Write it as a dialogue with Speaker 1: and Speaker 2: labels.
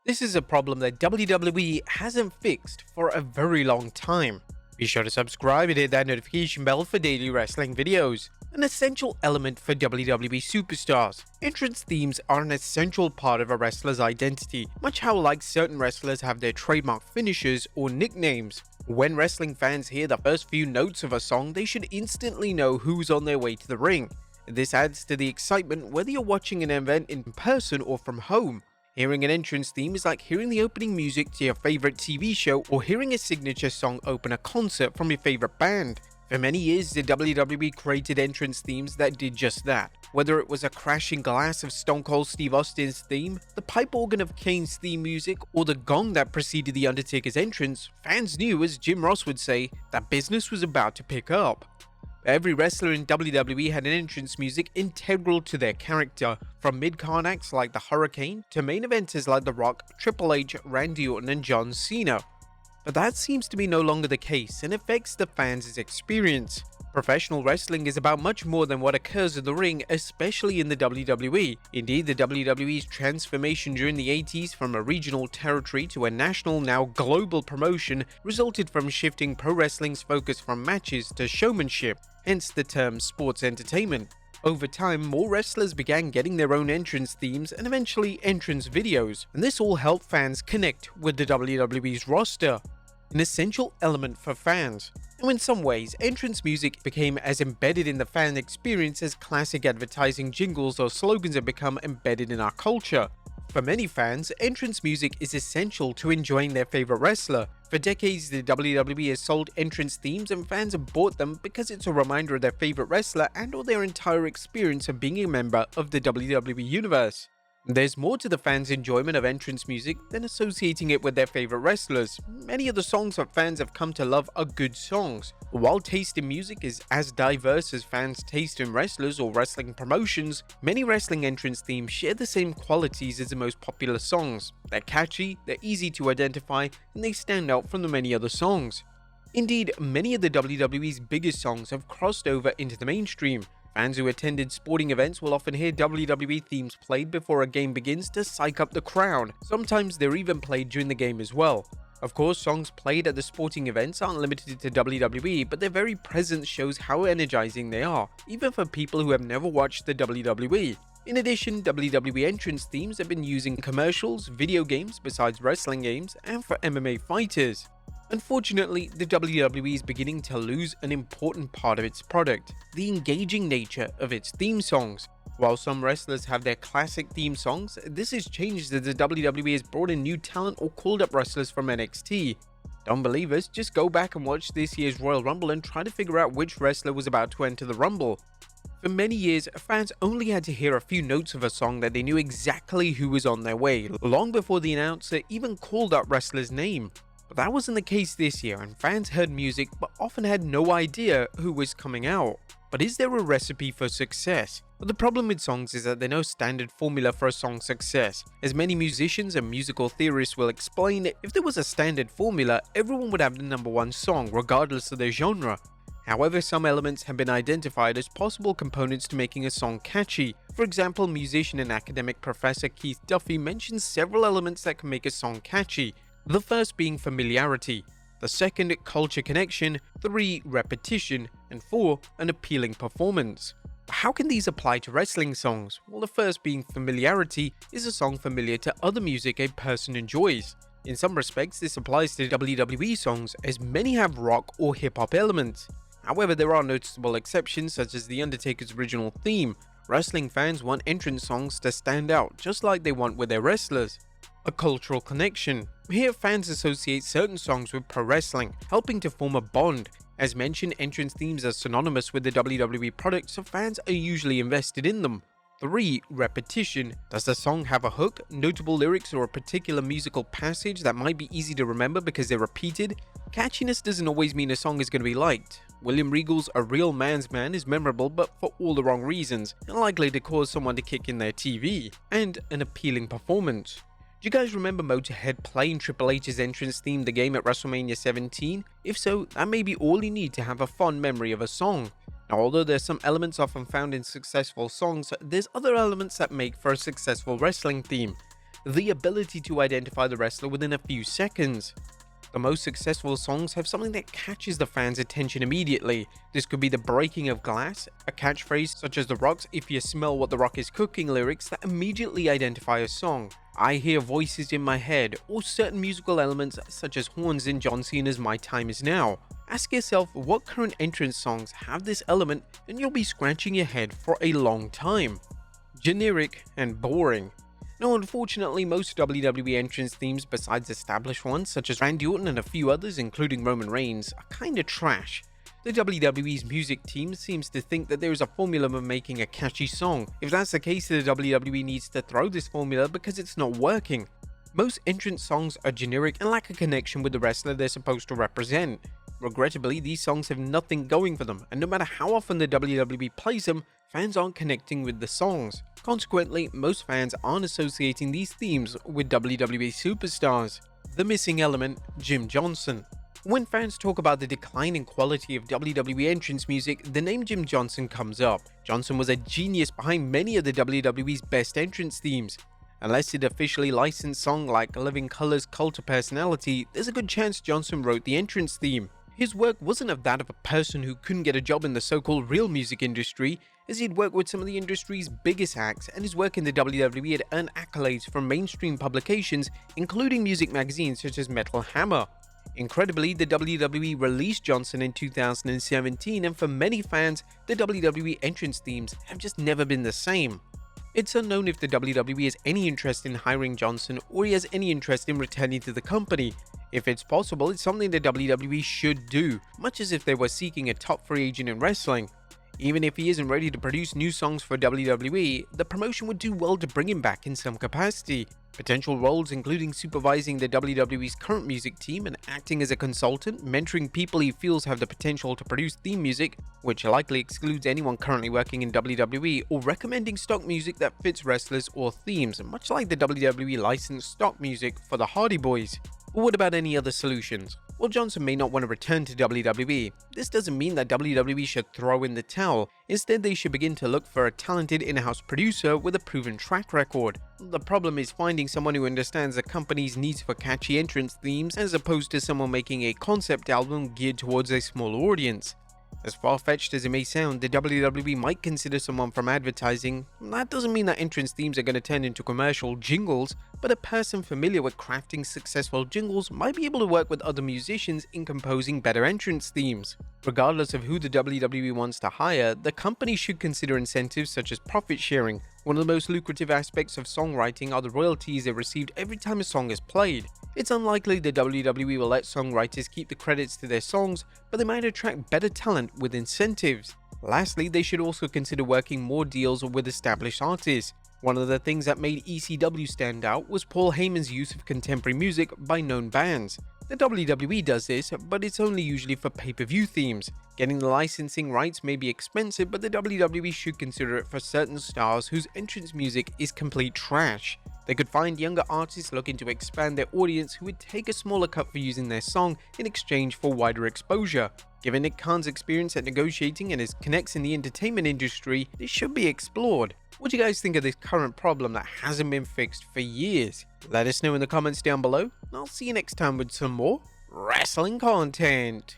Speaker 1: This is a problem that WWE hasn't fixed for a very long time. Be sure to subscribe and hit that notification bell for daily wrestling videos. An essential element for WWE superstars. Entrance themes are an essential part of a wrestler's identity, much how like certain wrestlers have their trademark finishes or nicknames. When wrestling fans hear the first few notes of a song, they should instantly know who's on their way to the ring. This adds to the excitement whether you're watching an event in person or from home. Hearing an entrance theme is like hearing the opening music to your favorite TV show or hearing a signature song open a concert from your favorite band. For many years, the WWE created entrance themes that did just that. Whether it was a crashing glass of Stone Cold Steve Austin's theme, the pipe organ of Kane's theme music, or the gong that preceded The Undertaker's entrance, fans knew, as Jim Ross would say, that business was about to pick up. Every wrestler in WWE had an entrance music integral to their character, from mid-card acts like the Hurricane to main eventers like The Rock, Triple H, Randy Orton, and John Cena. But that seems to be no longer the case and affects the fans' experience. Professional wrestling is about much more than what occurs in the ring, especially in the WWE. Indeed, the WWE's transformation during the 80s from a regional territory to a national, now global promotion resulted from shifting pro wrestling's focus from matches to showmanship, hence the term sports entertainment. Over time, more wrestlers began getting their own entrance themes and eventually entrance videos, and this all helped fans connect with the WWE's roster. An essential element for fans. Now, in some ways, entrance music became as embedded in the fan experience as classic advertising jingles or slogans have become embedded in our culture. For many fans, entrance music is essential to enjoying their favorite wrestler. For decades, the WWE has sold entrance themes and fans have bought them because it's a reminder of their favorite wrestler and or their entire experience of being a member of the WWE universe. There's more to the fans' enjoyment of entrance music than associating it with their favorite wrestlers. Many of the songs that fans have come to love are good songs. While taste in music is as diverse as fans' taste in wrestlers or wrestling promotions, many wrestling entrance themes share the same qualities as the most popular songs. They're catchy, they're easy to identify, and they stand out from the many other songs. Indeed, many of the WWE's biggest songs have crossed over into the mainstream. Fans who attended sporting events will often hear WWE themes played before a game begins to psych up the crowd. Sometimes they're even played during the game as well. Of course, songs played at the sporting events aren't limited to WWE, but their very presence shows how energizing they are, even for people who have never watched the WWE. In addition, WWE entrance themes have been used in commercials, video games besides wrestling games, and for MMA fighters. Unfortunately, the WWE is beginning to lose an important part of its product, the engaging nature of its theme songs. While some wrestlers have their classic theme songs, this has changed as the WWE has brought in new talent or called up wrestlers from NXT. Don't believe us? Just go back and watch this year's Royal Rumble and try to figure out which wrestler was about to enter the Rumble. For many years, fans only had to hear a few notes of a song that they knew exactly who was on their way, long before the announcer even called out wrestler's name. But that wasn't the case this year, and fans heard music but often had no idea who was coming out. But is there a recipe for success? Well, the problem with songs is that there's no standard formula for a song's success. As many musicians and musical theorists will explain, if there was a standard formula, everyone would have the number one song, regardless of their genre. However, some elements have been identified as possible components to making a song catchy. For example, musician and academic professor Keith Duffy mentions several elements that can make a song catchy. The first being familiarity, the second culture connection, 3 repetition, and 4 an appealing performance. How can these apply to wrestling songs? Well, the first being familiarity is a song familiar to other music a person enjoys. In some respects, this applies to WWE songs as many have rock or hip-hop elements. However, there are noticeable exceptions such as The Undertaker's original theme. Wrestling fans want entrance songs to stand out just like they want with their wrestlers. A cultural connection. Here, fans associate certain songs with pro wrestling, helping to form a bond. As mentioned, entrance themes are synonymous with the WWE product, so fans are usually invested in them. 3. Repetition. Does the song have a hook, notable lyrics, or a particular musical passage that might be easy to remember because they're repeated? Catchiness doesn't always mean a song is going to be liked. William Regal's A Real Man's Man is memorable but for all the wrong reasons, and likely to cause someone to kick in their TV. And an appealing performance. Do you guys remember Motorhead playing Triple H's entrance theme the game at WrestleMania 17? If so, that may be all you need to have a fond memory of a song. Now, although there's some elements often found in successful songs, there's other elements that make for a successful wrestling theme. the ability to identify the wrestler within a few seconds. The most successful songs have something that catches the fans' attention immediately. This could be the breaking of glass, a catchphrase such as The Rock's "If you smell what The Rock is cooking" lyrics that immediately identify a song, "I hear voices in my head," or certain musical elements such as horns in John Cena's "My Time Is Now." Ask yourself what current entrance songs have this element and you'll be scratching your head for a long time. Generic and boring. Now, unfortunately, most WWE entrance themes besides established ones such as Randy Orton and a few others including Roman Reigns are kinda trash. The WWE's music team seems to think that there is a formula for making a catchy song. If that's the case, the WWE needs to throw this formula because it's not working. Most entrance songs are generic and lack a connection with the wrestler they're supposed to represent. Regrettably, these songs have nothing going for them, and no matter how often the WWE plays them, fans aren't connecting with the songs. Consequently, most fans aren't associating these themes with WWE superstars. The missing element, Jim Johnston. When fans talk about the declining quality of WWE entrance music, the name Jim Johnston comes up. Johnston was a genius behind many of the WWE's best entrance themes. Unless it's officially licensed song like Living Colour's Cult of Personality, there's a good chance Johnston wrote the entrance theme. His work wasn't of that of a person who couldn't get a job in the so-called real music industry, as he'd worked with some of the industry's biggest acts, and his work in the WWE had earned accolades from mainstream publications, including music magazines such as Metal Hammer. Incredibly, the WWE released Johnston in 2017, and for many fans, the WWE entrance themes have just never been the same. It's unknown if the WWE has any interest in hiring Johnston or he has any interest in returning to the company. If it's possible, it's something the WWE should do, much as if they were seeking a top free agent in wrestling. Even if he isn't ready to produce new songs for WWE, the promotion would do well to bring him back in some capacity. Potential roles including supervising the WWE's current music team and acting as a consultant, mentoring people he feels have the potential to produce theme music, which likely excludes anyone currently working in WWE, or recommending stock music that fits wrestlers or themes, much like the WWE licensed stock music for the Hardy Boys. But what about any other solutions? Well, Johnston may not want to return to WWE. This doesn't mean that WWE should throw in the towel. Instead, they should begin to look for a talented in-house producer with a proven track record. The problem is finding someone who understands the company's needs for catchy entrance themes as opposed to someone making a concept album geared towards a small audience. As far-fetched as it may sound, the WWE might consider someone from advertising. That doesn't mean that entrance themes are going to turn into commercial jingles, but a person familiar with crafting successful jingles might be able to work with other musicians in composing better entrance themes. Regardless of who the WWE wants to hire, the company should consider incentives such as profit sharing. One of the most lucrative aspects of songwriting are the royalties they received every time a song is played. It's unlikely the WWE will let songwriters keep the credits to their songs, but they might attract better talent with incentives. Lastly, they should also consider working more deals with established artists. One of the things that made ECW stand out was Paul Heyman's use of contemporary music by known bands. The WWE does this, but it's only usually for pay-per-view themes. Getting the licensing rights may be expensive, but the WWE should consider it for certain stars whose entrance music is complete trash. They could find younger artists looking to expand their audience who would take a smaller cut for using their song in exchange for wider exposure. Given Nick Khan's experience at negotiating and his connects in the entertainment industry, this should be explored. What do you guys think of this current problem that hasn't been fixed for years? Let us know in the comments down below, and I'll see you next time with some more wrestling content.